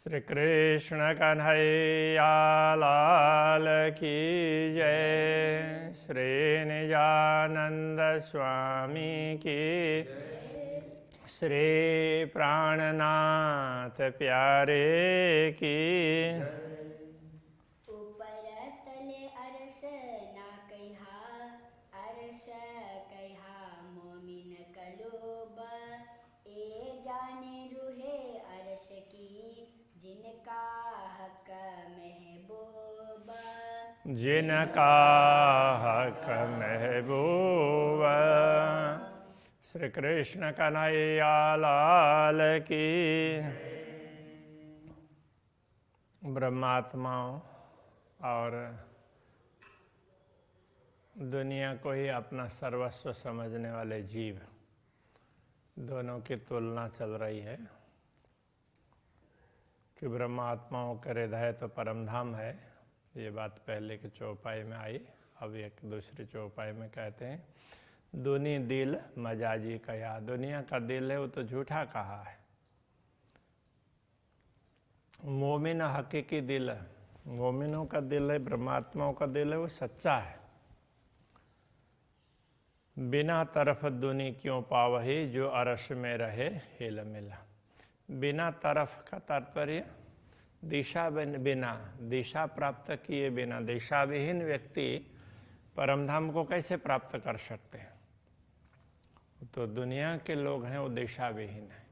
श्री कृष्ण कन्हैया लाल की जय। श्री निजानंद स्वामी की, श्री प्राणनाथ प्यारे की। ऊपर तले अरस ना कहा, अरस कहा मोमिन कलोब। ए जाने रूहे अरस की, जिनका हक महबूब। जिनका हक महबूब। श्री कृष्ण कन्हैया लाल की। ब्रह्मात्माओं और दुनिया को ही अपना सर्वस्व समझने वाले जीव, दोनों की तुलना चल रही है कि ब्रह्मात्माओं का हृदय तो परमधाम है। ये बात पहले के चौपाई में आई। अब एक दूसरी चौपाई में कहते हैं दुनी दिल मजाजी कया। दुनिया का दिल है वो तो झूठा कहा है। मोमिन हकीकी दिल है, मोमिनों का दिल है, ब्रह्मात्माओं का दिल है, वो सच्चा है। बिना तरफ दुनी क्यों पावही, जो अरश में रहे हिल मिला। बिना तरफ का तात्पर्य दिशा बिना, दिशा प्राप्त किए बिना, दिशा विहीन व्यक्ति परमधाम को कैसे प्राप्त कर सकते हैं। तो दुनिया के लोग हैं वो दिशा विहीन है,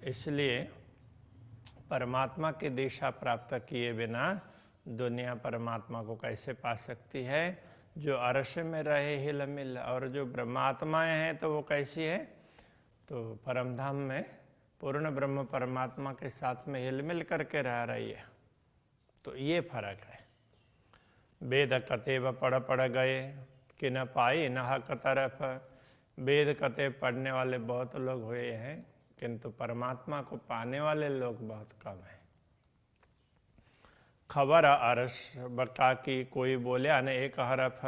इसलिए परमात्मा की दिशा प्राप्त किए बिना दुनिया परमात्मा को कैसे पा सकती है। जो अर्श में रहे हिल मिल, और जो ब्रह्मात्माएं हैं तो वो कैसी है, तो परमधाम में पूर्ण ब्रह्म परमात्मा के साथ में हिल मिल करके रह रही है। तो ये फर्क है। वेद कतेब पढ़ गए कि न पाई न हक तरफ। वेद कते पढ़ने वाले बहुत लोग हुए हैं, किंतु परमात्मा को पाने वाले लोग बहुत कम हैं। खबर अरस बका की कोई बोले न एक हरफ।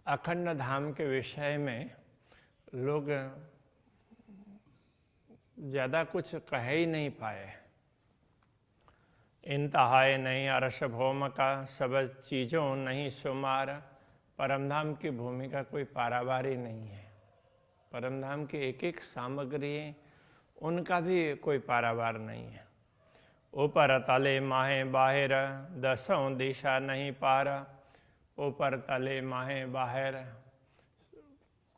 अखंड धाम के विषय में लोग ज्यादा कुछ कह ही नहीं पाए। इंतहाए नहीं अरस भौम का, सब चीजों नहीं शुमार। परमधाम की भूमि का कोई पारावारी नहीं है। परमधाम की एक एक सामग्री, उनका भी कोई पारावार नहीं है। ऊपर तले माहे बाहर, दसों दिशा नहीं पार। ऊपर तले माहे बाहर,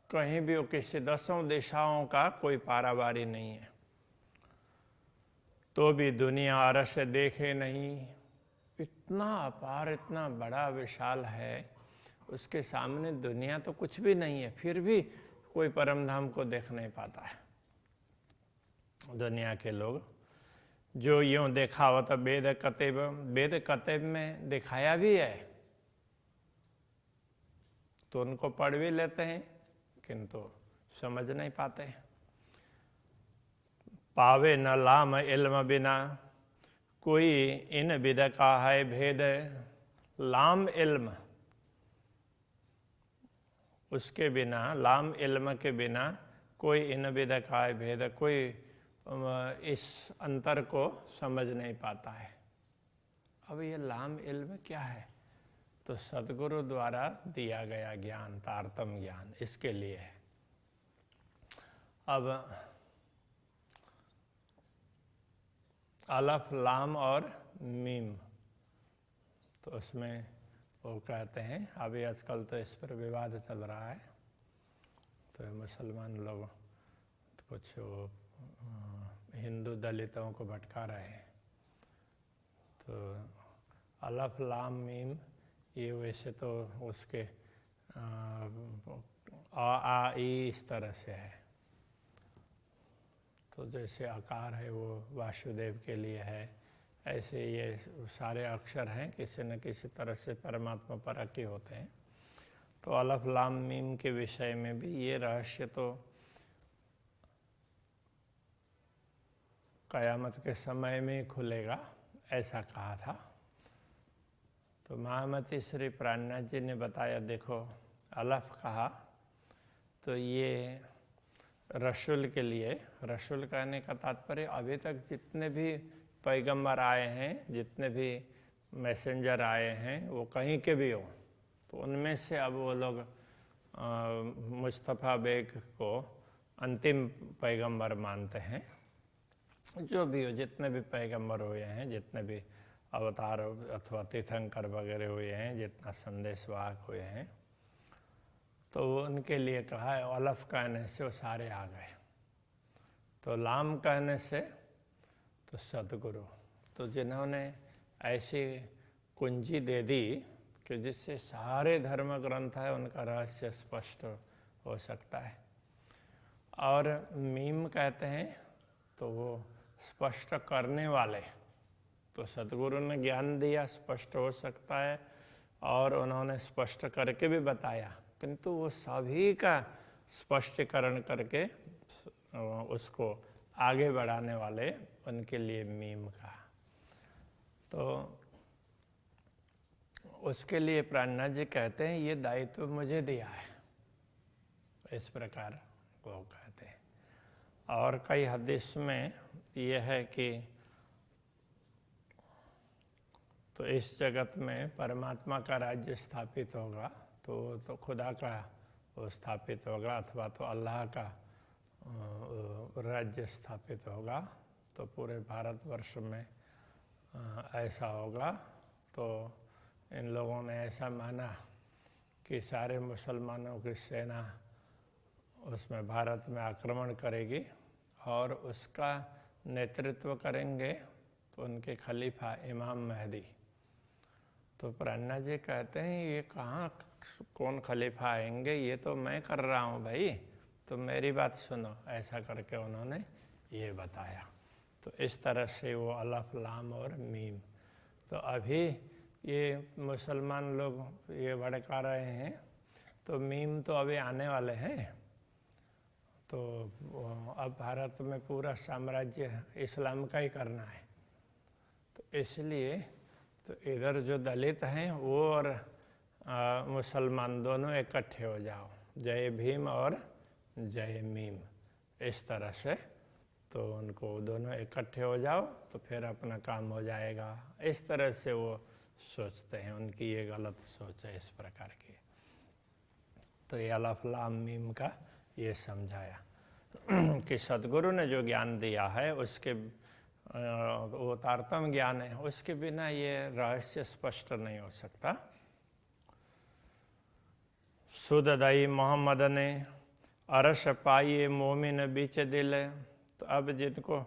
कहीं भी वो किसी दसों दिशाओं का कोई पारावारी नहीं है। तो भी दुनिया अरस देखे नहीं। इतना अपार, इतना बड़ा विशाल है, उसके सामने दुनिया तो कुछ भी नहीं है, फिर भी कोई परमधाम को देख नहीं पाता है। दुनिया के लोग जो यूं देखावत वेद कतेब, वेद कतेब में दिखाया भी है तो उनको पढ़ भी लेते हैं, किंतु समझ नहीं पाते हैं। पावे न लाम इल्म बिना, कोई इन विद का है भेद। लाम इल्म, उसके बिना, लाम इल्म के बिना कोई इन विद का है भेद, कोई इस अंतर को समझ नहीं पाता है। अब ये लाम इल्म क्या है, तो सदगुरु द्वारा दिया गया ज्ञान, तारतम ज्ञान, इसके लिए है। अब अलफ लाम और मीम, तो उसमें वो कहते हैं, अभी आजकल तो इस पर विवाद चल रहा है, तो मुसलमान लोग कुछ हिंदू दलितों को भटका रहे हैं। तो अलफ लाम मीम ये वैसे तो उसके आ ई इस तरह से है। तो जैसे आकार है वो वासुदेव के लिए है, ऐसे ये सारे अक्षर हैं किसी न किसी तरह से परमात्मा परक ही होते हैं। तो अलफ लाम मीम के विषय में भी ये रहस्य तो कयामत के समय में खुलेगा, ऐसा कहा था। तो महामती श्री प्राणनाथ जी ने बताया, देखो अलफ कहा तो ये रसूल के लिए, रसूल कहने का तात्पर्य अभी तक जितने भी पैगंबर आए हैं, जितने भी मैसेंजर आए हैं, वो कहीं के भी हो, तो उनमें से अब वो लोग मुस्तफ़ा बेग को अंतिम पैगंबर मानते हैं। जो भी हो, जितने भी पैगंबर हुए हैं, जितने भी अवतार अथवा तीर्थंकर वगैरह हुए हैं, जितना संदेशवाहक हुए हैं, तो उनके लिए कहा है अलफ कहने से वो सारे आ गए, तो लाम कहने से तो सदगुरु। तो जिन्होंने ऐसी कुंजी दे दी कि जिससे सारे धर्म ग्रंथ है उनका रहस्य स्पष्ट हो सकता है। और मीम कहते हैं तो वो स्पष्ट करने वाले, तो सदगुरु ने ज्ञान दिया, स्पष्ट हो सकता है, और उन्होंने स्पष्ट करके भी बताया, किंतु वो सभी का स्पष्टीकरण करके उसको आगे बढ़ाने वाले, उनके लिए मीम का। तो उसके लिए प्राणनाथ जी कहते हैं ये दायित्व मुझे दिया है, इस प्रकार वो कहते हैं। और कई हदीस में यह है कि तो इस जगत में परमात्मा का राज्य स्थापित होगा, तो खुदा का वो स्थापित होगा, अथवा तो अल्लाह का राज्य स्थापित होगा, तो पूरे भारतवर्ष में ऐसा होगा। तो इन लोगों ने ऐसा माना कि सारे मुसलमानों की सेना उसमें भारत में आक्रमण करेगी और उसका नेतृत्व करेंगे तो उनके खलीफा इमाम महदी। तो प्राणनाथ जी कहते हैं ये कहाँ कौन खलीफा आएंगे, ये तो मैं कर रहा हूँ भाई, तो मेरी बात सुनो, ऐसा करके उन्होंने ये बताया। तो इस तरह से वो अलफ लाम और मीम। तो अभी ये मुसलमान लोग ये भड़का रहे हैं, तो मीम तो अभी आने वाले हैं। तो अब भारत में पूरा साम्राज्य इस्लाम का ही करना है, तो इसलिए तो इधर जो दलित हैं वो और मुसलमान दोनों इकट्ठे हो जाओ, जय भीम और जय मीम, इस तरह से। तो उनको दोनों इकट्ठे हो जाओ तो फिर अपना काम हो जाएगा, इस तरह से वो सोचते हैं। उनकी ये गलत सोच है इस प्रकार की। तो ये अलफ लाम मीम का ये समझाया कि सदगुरु ने जो ज्ञान दिया है उसके वो तारतम ज्ञान है, उसके बिना ये रहस्य स्पष्ट नहीं हो सकता। सुददाई मोहम्मद ने अरश पाइए मोमिन बीच दिल। तो अब जिनको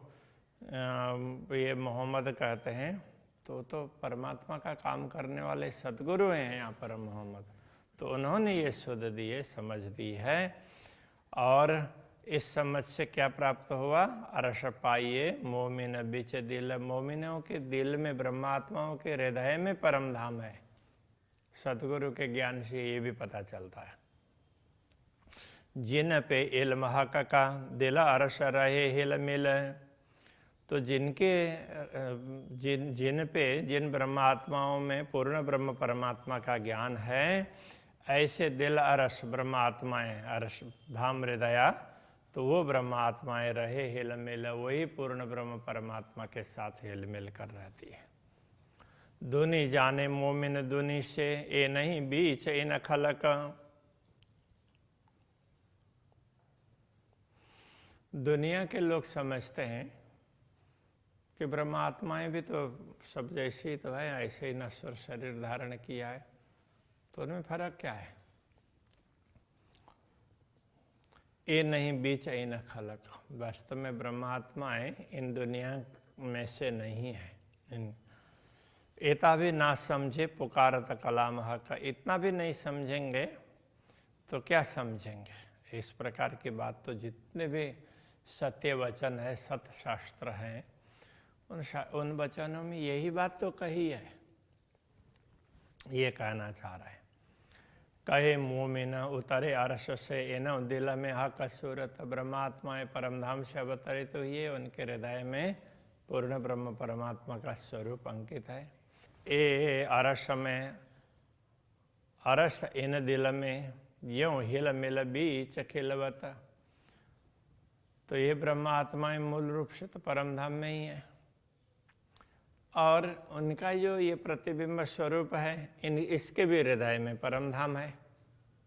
ये मोहम्मद कहते हैं तो परमात्मा का काम करने वाले सदगुरु हैं यहाँ पर मोहम्मद। तो उन्होंने ये सुध दिए, समझ दी है, और इस समझ से क्या प्राप्त हुआ, अरश पाइए मोमिन बीच दिल। मोमिनों के दिल में, ब्रह्मात्माओं के हृदय में परम धाम है। सदगुरु के ज्ञान से ये भी पता चलता है। जिन पे इल्म हक का दिल अरश रहे हिल मिल। तो जिन ब्रह्मात्माओं में पूर्ण ब्रह्म परमात्मा का ज्ञान है, ऐसे दिल अरश ब्रह्मात्माएं, अरश धाम हृदया, तो वो ब्रह्मात्माएं रहे हिल मिल, वही पूर्ण ब्रह्म परमात्मा के साथ हिल मिल कर रहती है। दुनी जाने मोमिन दुनी से, ए नहीं बीच इन खलक। दुनिया के लोग समझते हैं कि ब्रह्मात्माएं भी तो सब जैसी तो है, ऐसे ही नश्वर शरीर धारण किया है, तो उनमें फर्क क्या है। ये नहीं बीच इन खलक। वास्तव में ब्रह्मात्माएं इन दुनिया में से नहीं है। एता भी ना समझे पुकारत कलाम हक। इतना भी नहीं समझेंगे तो क्या समझेंगे। इस प्रकार की बात तो जितने भी सत्य वचन है, सत्य शास्त्र हैं, उन वचनों में यही बात तो कही है। ये कहना चाह रहा है। कहे मोमिन उतरे अर्श से एनो दिल में हक सूरत। ब्रह्मात्माएं परमधाम से अवतरित हुई है, उनके हृदय में पूर्ण ब्रह्म परमात्मा का स्वरूप अंकित है। ए अरश में, अरश इन दिल में, यूं हिल मिल बीच खिलवत। तो ये ब्रह्मात्माएं मूल रूप से तो परम धाम में ही है, और उनका जो ये प्रतिबिंब स्वरूप है इसके भी हृदय में परम धाम है।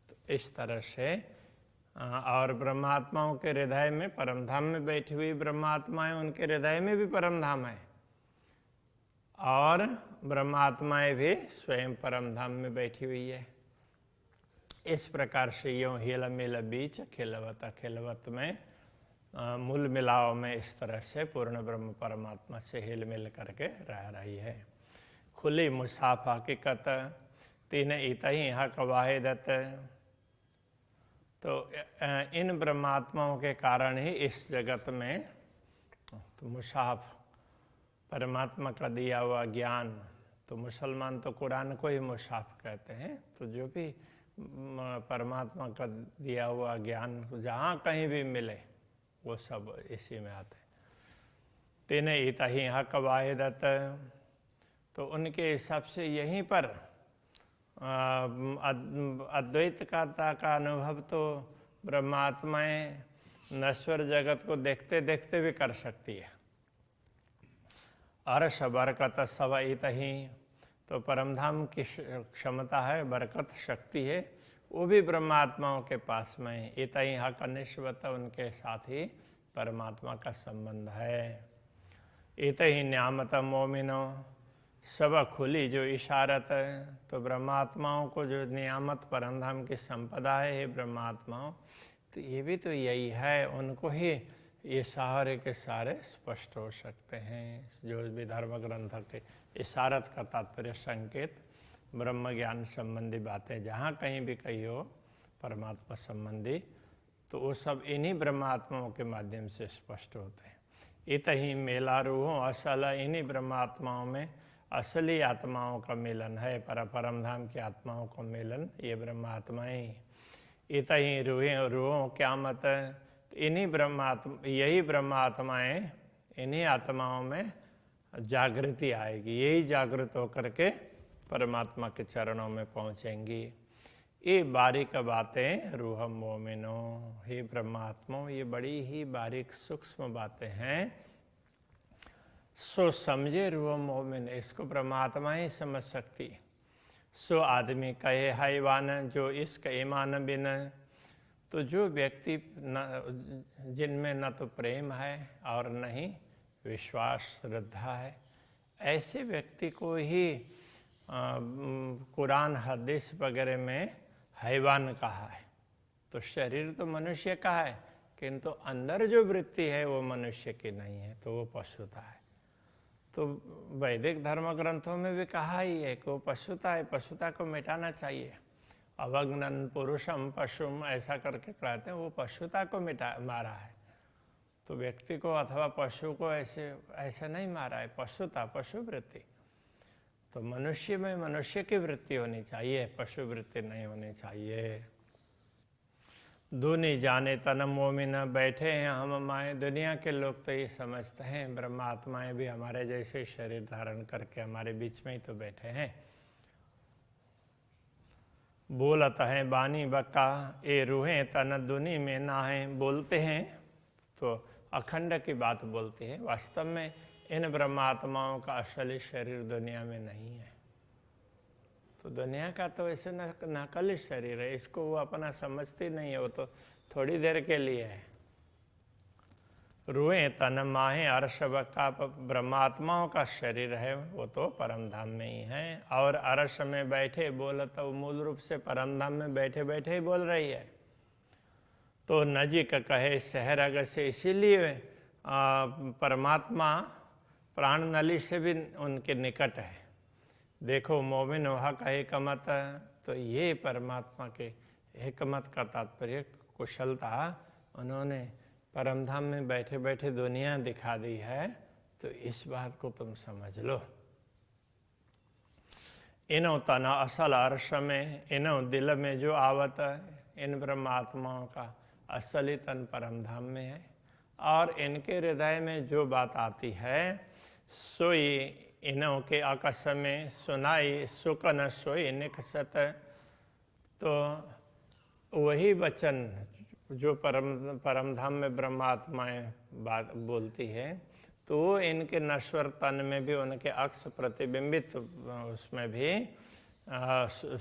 तो इस तरह से और ब्रह्मात्माओं के हृदय में परम धाम में बैठी हुई ब्रह्मात्माएं, उनके हृदय में भी परम धाम है, और ब्रह्मात्माएं भी स्वयं परम धाम में बैठी हुई है। इस प्रकार से यूं हिल मिल बीच खिलवत खिलवत में मूल मिलाव में इस तरह से पूर्ण ब्रह्म परमात्मा से हिल मिल करके रह रही है। खुली मुसाफ हकीकत तीन इतही हक वाहिदत। तो इन ब्रह्मात्माओं के कारण ही इस जगत में तो मुसाफ परमात्मा का दिया हुआ ज्ञान, तो मुसलमान तो कुरान को ही मुसाफ कहते हैं। तो जो भी परमात्मा का दिया हुआ ज्ञान जहाँ कहीं भी मिले वो सब इसी में आते हैं। तीन इतही हक वाहिदत। तो उनके हिसाब से यहीं पर अद्वैत का अनुभव तो ब्रह्मात्माएं नश्वर जगत को देखते देखते भी कर सकती है। अर्श बरकत सब इतही। तो परमधाम की क्षमता है, बरकत शक्ति है, वो भी ब्रह्मात्माओं के पास में। इतही हक निश्वत, उनके साथ ही परमात्मा का संबंध है। इतही न्यामत मोमिनो सब खुली जो इशारत। तो ब्रह्मात्माओं को जो नियामत परमधाम की संपदा है, ये ब्रह्मात्माओं, तो ये भी तो यही है, उनको ही ये सारे के सारे स्पष्ट हो सकते हैं। जो भी धर्म ग्रंथ के इशारत का तात्पर्य संकेत, ब्रह्म ज्ञान संबंधी बातें जहाँ कहीं भी कही हो परमात्मा संबंधी, तो वो सब इन्हीं ब्रह्मात्माओं के माध्यम से स्पष्ट होते हैं। इतही मेला रूहों असल, इन्हीं ब्रह्मात्माओं में असली आत्माओं का मिलन है, परमधाम की आत्माओं का मिलन ये ब्रह्मात्माएं। इतही रूहों क्या मत, इन्हीं यही ब्रह्मात्माएं, इन्हीं आत्माओं में जागृति आएगी, यही जागृत होकर के परमात्मा के चरणों में पहुंचेंगी। ये बारीक बातें रूह मोमिनो, हे ब्रह्मात्माओं, ये बड़ी ही बारीक सूक्ष्म बातें हैं। सो समझे रूह मोमिन, इसको परमात्मा ही समझ सकती। सो आदमी कहे हैवान, जो इसका ईमान बिन। तो जो व्यक्ति जिनमें न तो प्रेम है और न ही विश्वास श्रद्धा है, ऐसे व्यक्ति को ही कुरान हदीस वगैरह में हैवान कहा है। तो शरीर तो मनुष्य का है, किंतु अंदर जो वृत्ति है वो मनुष्य की नहीं है, तो वो पशुता है। तो वैदिक धर्म ग्रंथों में भी कहा ही है कि वो पशुता है, पशुता को मिटाना चाहिए। अवग्नन पुरुषम पशुम, ऐसा करके कहते हैं, वो पशुता को मारा है। तो व्यक्ति को अथवा पशु को ऐसे नहीं मारा है, पशुता, पशु वृत्ति। तो मनुष्य में मनुष्य की वृत्ति होनी चाहिए, पशु वृत्ति नहीं होनी चाहिए। दूनी जाने तन मोमिन, बैठे हैं हम माए। दुनिया के लोग तो ये समझते हैं ब्रह्मात्माएं भी हमारे जैसे शरीर धारण करके हमारे बीच में ही तो बैठे हैं। बोलत हैं बानी बक्का, ए रूहें तन दुनी में ना है। बोलते हैं तो अखंड की बात बोलते हैं, वास्तव में इन ब्रह्मात्माओं का असली शरीर दुनिया में नहीं है। तो दुनिया का तो ऐसे नकली शरीर है, इसको वो अपना समझती नहीं है, वो तो थोड़ी देर के लिए है। रूहें तन माहे अर्श बक्का, ब्रह्मात्माओं का शरीर है वो तो परमधाम में ही है। और अर्श में बैठे बोल, तो मूल रूप से परमधाम में बैठे बैठे ही बोल रही है। तो नजीक कहे शहरग से, इसीलिए परमात्मा प्राण नली से भी उनके निकट है। देखो मोमिन हक हिकमत, तो ये परमात्मा के हिकमत का तात्पर्य कुशलता उन्होंने परमधाम में बैठे बैठे दुनिया दिखा दी है। तो इस बात को तुम समझ लो। इनो तना असल अर्श में, इनो दिल में जो आवत, इन ब्रह्मात्माओं का असली तन परमधाम में है। और इनके हृदय में जो बात आती है, सोई इनों के आकाश में सुनाई, सुख न सोई निकसत। तो वही वचन जो परमधाम में ब्रह्मात्माएं बात बोलती है, तो इनके नश्वर तन में भी उनके अक्ष प्रतिबिंबित उसमें भी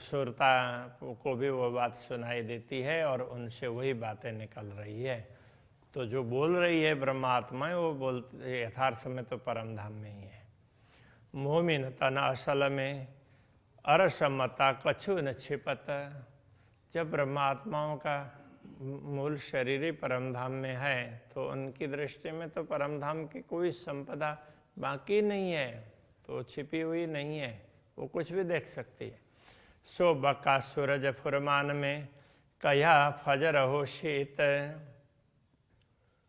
सुरता को भी वो बात सुनाई देती है और उनसे वही बातें निकल रही है। तो जो बोल रही है ब्रह्मात्माएं, वो बोलते यथार्थ में तो परमधाम में ही है। मोमिन तन असल में अरसमता कछु न छिपत। जब ब्रह्मात्माओं का मूल शरीर ही परमधाम में है, तो उनकी दृष्टि में तो परमधाम की कोई संपदा बाकी नहीं है, तो छिपी हुई नहीं है, वो कुछ भी देख सकती है। सो बका सूरज फुरमान में कया फजर हो शीत।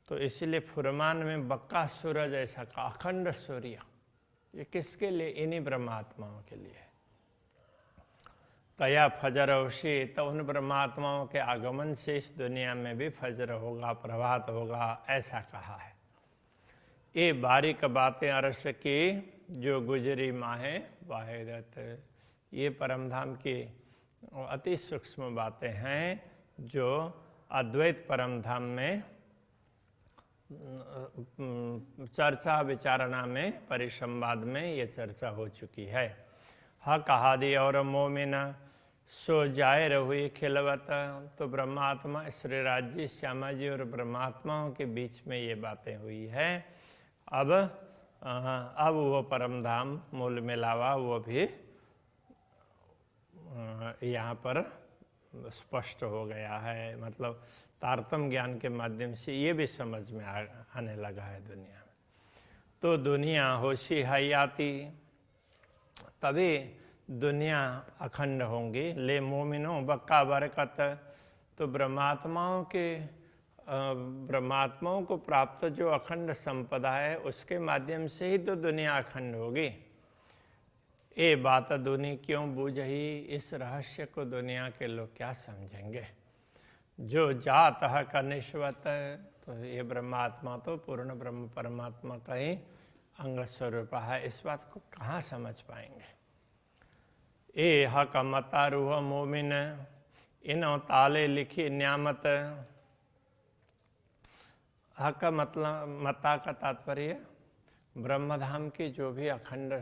तो इसलिए फुरमान में बक्का सूरज ऐसा का अखंड सूर्य, ये किसके लिए? इन्हीं ब्रह्मात्माओं के लिए। कया फजर होशी, तो उन ब्रह्मात्माओं के आगमन से इस दुनिया में भी फजर होगा, प्रभात होगा, ऐसा कहा है। ये बारीक बातें अरस की जो गुजरी माहे वाहिरत। ये परमधाम की अति सूक्ष्म बातें हैं जो अद्वैत परमधाम में चर्चा विचारणा में, परिसंवाद में ये चर्चा हो चुकी है। हक हादि और मोमिन सो जाहिर हुई खिलवत। तो ब्रह्मात्मा श्री राज्य श्यामा जी और ब्रह्मात्माओं के बीच में ये बातें हुई है। अब वो परमधाम मूल मिलावा वो भी यहाँ पर स्पष्ट हो गया है। मतलब तारतम ज्ञान के माध्यम से ये भी समझ में आने लगा है दुनिया में। तो दुनिया होशी हयाती, तभी दुनिया अखंड होंगी। ले मोमिनो बक्का बरकत। तो ब्रह्मात्माओं को प्राप्त जो अखंड संपदा है, उसके माध्यम से ही तो दुनिया अखंड होगी। ये बात दुनिया क्यों बूझही, इस रहस्य को दुनिया के लोग क्या समझेंगे। जो जात है कनिष्वत, तो ये ब्रह्मात्मा तो पूर्ण ब्रह्म परमात्मा का ही अंग स्वरूप है, इस बात को कहाँ समझ पाएंगे। ए हक मता रूह मोमिन, इनो ताले लिखी न्यामत। हक मतलब मता का तात्पर्य ब्रह्मधाम की जो भी अखंड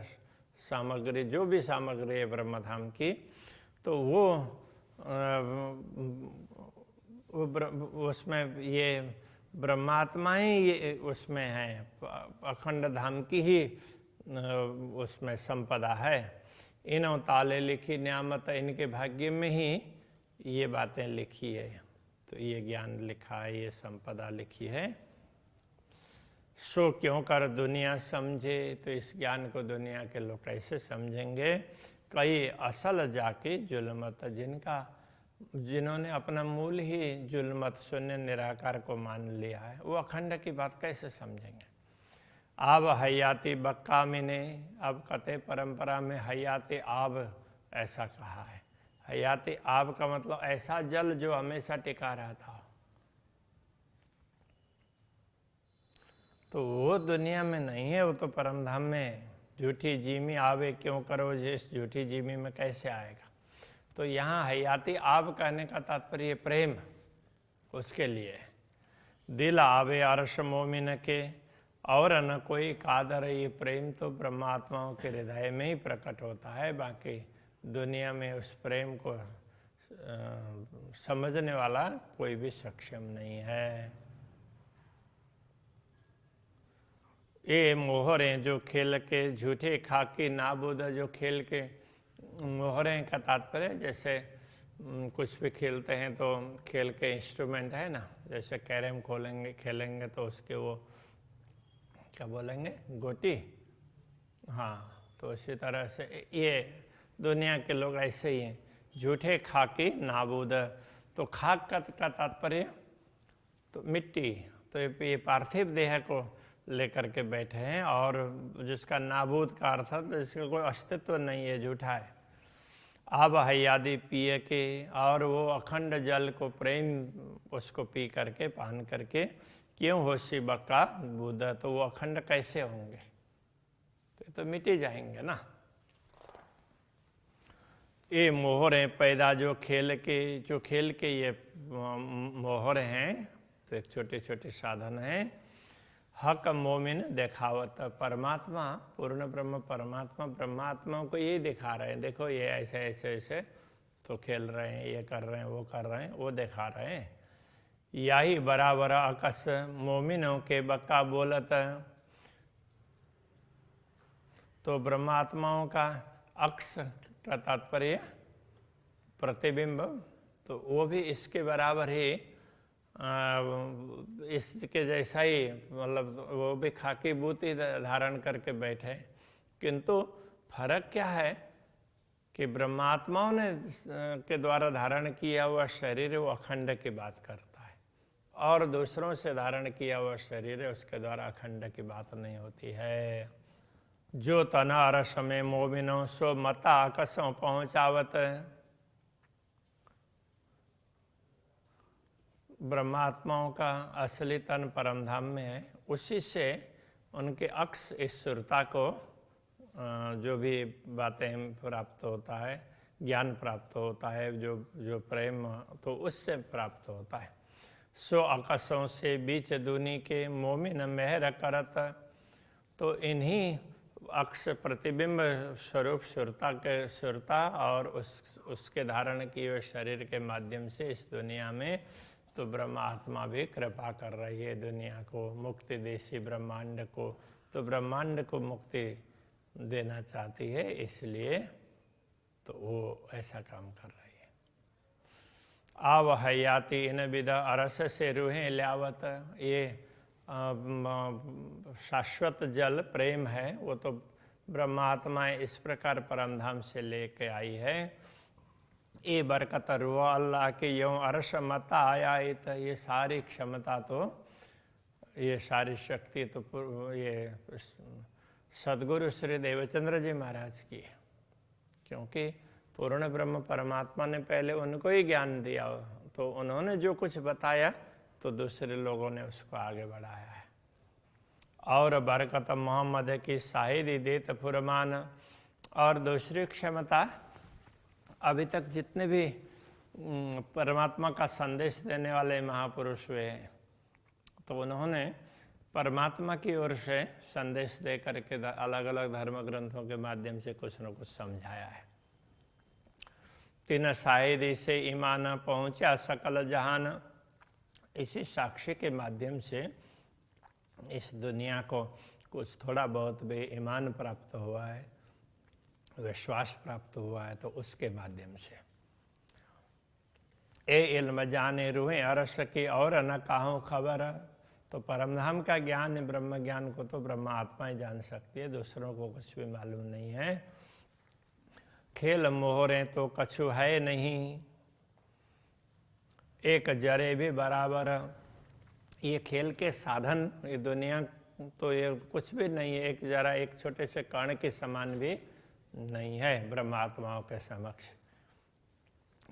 सामग्री, जो भी सामग्री है ब्रह्मधाम की, तो वो उसमें ये ब्रह्मात्मा ही ये उसमें है, अखंड धाम की ही उसमें संपदा है। इन्हों ताले लिखी न्यामत, इनके भाग्य में ही ये बातें लिखी है, तो ये ज्ञान लिखा है, ये संपदा लिखी है। सो क्यों कर दुनिया समझे, तो इस ज्ञान को दुनिया के लोग कैसे समझेंगे। कई असल जाके जुल्मत, जिन्होंने अपना मूल ही जुल्मत शून्य निराकार को मान लिया है, वो अखंड की बात कैसे समझेंगे। आब हयाती बक्का मिने, अब कते परंपरा में हयाती आब ऐसा कहा है। हयाती आब का मतलब ऐसा जल जो हमेशा टिका रहता हो। तो वो दुनिया में नहीं है, वो तो परमधाम में। झूठी जीमी आवे क्यों करो, जिस झूठी जीमी में कैसे आएगा। तो यहाँ हयाती आब कहने का तात्पर्य प्रेम, उसके लिए। दिल आवे अर्श मोमिन के, और न कोई कादर। ये प्रेम तो ब्रह्मात्माओं के हृदय में ही प्रकट होता है, बाकी दुनिया में उस प्रेम को समझने वाला कोई भी सक्षम नहीं है। ये मोहरे जो खेल के झूठे खाकी नाबूद, जो खेल के मोहरे का तात्पर्य जैसे कुछ भी खेलते हैं तो खेल के इंस्ट्रूमेंट है ना, जैसे कैरम खेलेंगे तो उसके वो क्या बोलेंगे, गोटी। हाँ, तो इसी तरह से ये दुनिया के लोग ऐसे ही हैं, झूठे खाकी नाबूद। तो खाक का तात्पर्य तो मिट्टी, तो ये पार्थिव देह को लेकर के बैठे हैं, और जिसका नाबूद का अर्थ है जिसका कोई अस्तित्व नहीं है, झूठा है। आब हयादी पिए के, और वो अखंड जल को प्रेम उसको पी करके, पान करके, क्यों होशी बक्का बुध, तो वो अखंड कैसे होंगे, तो मिट ही जाएंगे ना। ये मोहरें पैदा जो खेल के ये मोहर हैं, तो एक छोटे छोटे साधन हैं। हक मोमिन देखावत, परमात्मा पूर्ण ब्रह्म परमात्मा ब्रह्मात्माओं को ये दिखा रहे हैं, देखो ये ऐसे ऐसे ऐसे तो खेल रहे हैं, ये कर रहे हैं, वो कर रहे हैं, वो दिखा रहे हैं। यही बराबर अकस मोमिनों के बक्का बोलत, तो ब्रह्मात्माओं का अक्स का तात्पर्य प्रतिबिंब, तो वो भी इसके बराबर ही इसके जैसा ही, मतलब वो भी खाकी बूती धारण करके बैठे, किंतु फर्क क्या है कि ब्रह्मात्माओं ने के द्वारा धारण किया हुआ शरीर वो अखंड की बात करता है, और दूसरों से धारण किया हुआ शरीर उसके द्वारा अखंड की बात नहीं होती है। जो तना अरस में मोमिनो सो मता आकसों पहुंचावत, ब्रह्मात्माओं का असली तन परमधाम में है, उसी से उनके अक्स इस सुरता को जो भी बातें प्राप्त होता है, ज्ञान प्राप्त होता है, जो प्रेम, तो उससे प्राप्त होता है। सो आकाशों से बीच दूनी के मोमिन मेहर करत, तो इन्हीं अक्ष प्रतिबिंब स्वरूप सुरता और उसके धारण किए हुए शरीर के माध्यम से इस दुनिया में तो ब्रह्मात्मा भी कृपा कर रही है दुनिया को, मुक्ति देशी ब्रह्मांड को, तो ब्रह्मांड को मुक्ति देना चाहती है, इसलिए तो वो ऐसा काम कर रही है। आव हयाति इन विदा अरस से रूहें ल्यावत, ये शाश्वत जल प्रेम है, वो तो ब्रह्मात्माएं इस प्रकार परमधाम से लेके आई है। ये बरकत रुआ अल्लाह के यों अरस मता आया, ये सारी क्षमता तो, ये सारी शक्ति तो ये सदगुरु श्री देवचंद्र जी महाराज की है, क्योंकि पूर्ण ब्रह्म परमात्मा ने पहले उनको ही ज्ञान दिया, तो उन्होंने जो कुछ बताया तो दूसरे लोगों ने उसको आगे बढ़ाया है। और बरकत मोहम्मद की शाहिदी देत फुरमान, और दूसरी क्षमता अभी तक जितने भी परमात्मा का संदेश देने वाले महापुरुष हुए हैं, तो उन्होंने परमात्मा की ओर से संदेश दे करके अलग अलग धर्म ग्रंथों के माध्यम से कुछ न कुछ समझाया है। तीन शाहिदी से ईमान पहुंचा सकल जहान, इसी साक्षी के माध्यम से इस दुनिया को कुछ थोड़ा बहुत भी ईमान प्राप्त हुआ है, विश्वास प्राप्त हुआ है, तो उसके माध्यम से ए इल्म जाने रूहे अरस की और न काहूँ खबर, तो परमधाम का ज्ञान, ब्रह्म ज्ञान को तो ब्रह्मा आत्मा ही जान सकती है, दूसरों को कुछ भी मालूम नहीं है। खेल मोहरे तो कछु है नहीं, एक जरे भी बराबर, ये खेल के साधन, ये दुनिया तो ये कुछ भी नहीं है, एक जरा एक छोटे से कण के समान भी नहीं है ब्रह्मात्माओं के समक्ष।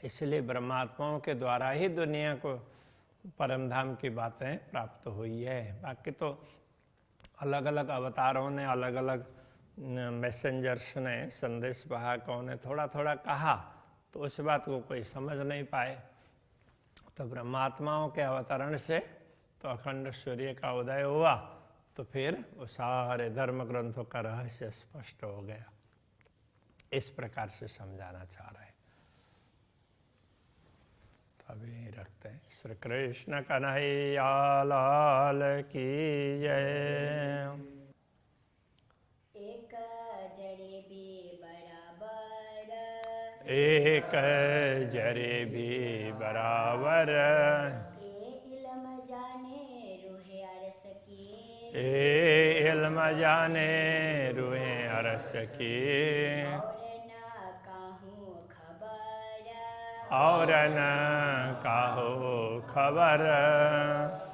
इसलिए ब्रह्मात्माओं के द्वारा ही दुनिया को परमधाम की बातें प्राप्त हुई है। बाकी तो अलग अलग अवतारों ने, अलग अलग मैसेंजर्स ने, संदेश वाहकों ने थोड़ा थोड़ा कहा, तो उस बात को कोई समझ नहीं पाए। तो ब्रह्मात्माओं के अवतरण से तो अखंड सूर्य का उदय हुआ, तो फिर वो सारे धर्म ग्रंथों का रहस्य स्पष्ट हो गया। इस प्रकार से समझाना चाह रहे हैं। तो अभी रखते हैं। श्री कृष्ण कन्हैया लाल की जय। एक जरे भी बराबर, एक जरे भी बराबर, इल्म जाने रूहे अरस की, ए इल्म जाने रूहे अरस की, और न काहो खबर,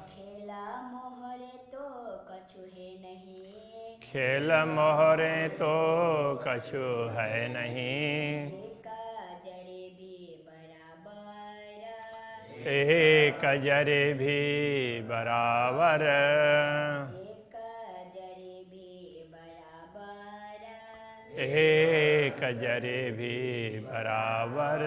खेला मोहरे तो कछु है नहीं, खेल मोहरे तो कछु है नहीं, एक जरे भी बराबर, एक जरे भी बराबर, एक जरे भी बराबर, एक जरे भी बराबर